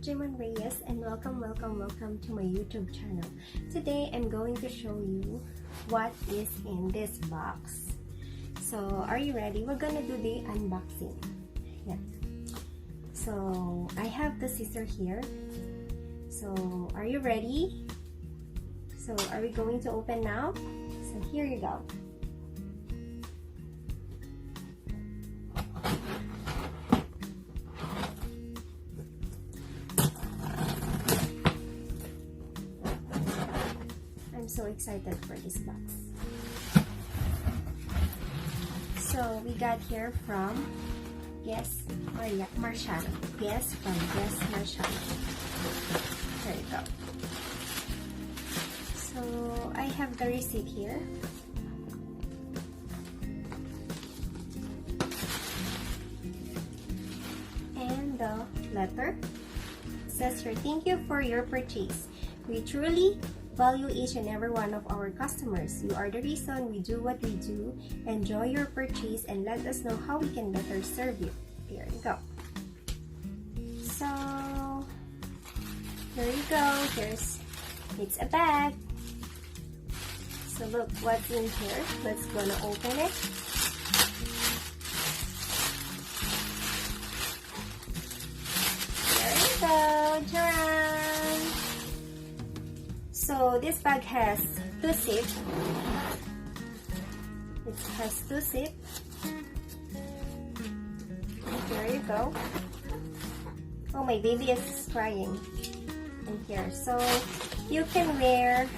Jimon Reyes, and welcome to my YouTube channel. Today I'm going to show you what is in this box. So are you ready? We're gonna do the unboxing. Yeah. So I have the scissor here. So are you ready? So are we going to open now? So here you go. I'm so excited for this box. So we got here from Guess Marciano. Guess from Guess Marciano. There you go. So I have the receipt here. And the letter says here, thank you for your purchase. We truly value each and every one of our customers. You are the reason we do what we do. Enjoy your purchase and let us know how we can better serve you. Here you go. So there you go. It's a bag. So look what's in here. Let's gonna open it. There you go. Ta-da! So this bag has two zips. It has two zips. There you go. Oh, my baby is crying in here. So you can wear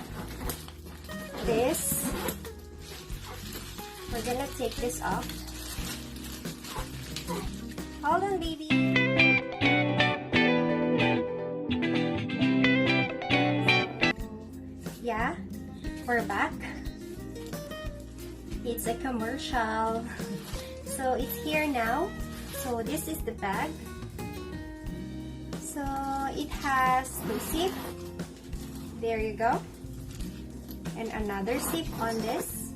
this. We're gonna take this off. Hold on, baby. Yeah, we're back. It's a commercial. So it's here now. So this is the bag. So it has two zips. There you go. And another zip on this.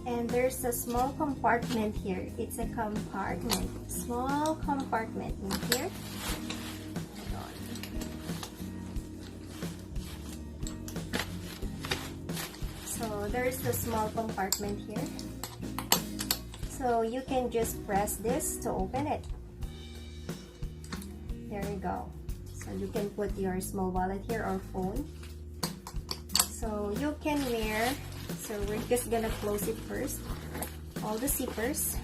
And there's a small compartment here. It's a compartment. Small compartment in here. So there's a small compartment here. So you can just press this to open it. There you go. So you can put your small wallet here or phone. So you can wear, so we're just gonna close it first. All the zippers.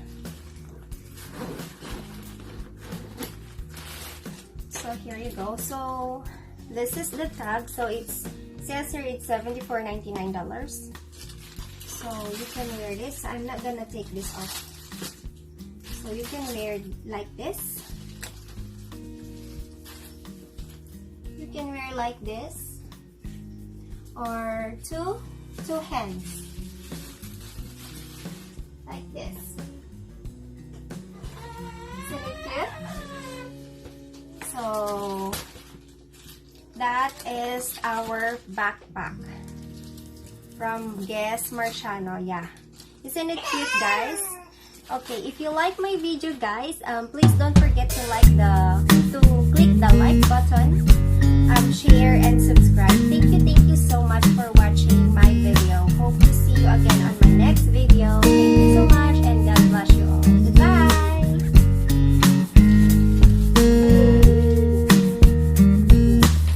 So here you go. So this is the tag. So it says here it's $74.99. So you can wear this. I'm not gonna take this off. So you can wear it like this. You can wear like this. Or two hands. Like this. Isn't it cute? So that is our backpack from Guess Marciano. Yeah, isn't it cute, guys? Okay, if you like my video, guys, please don't forget to click the like button, share and subscribe. Thank you so much.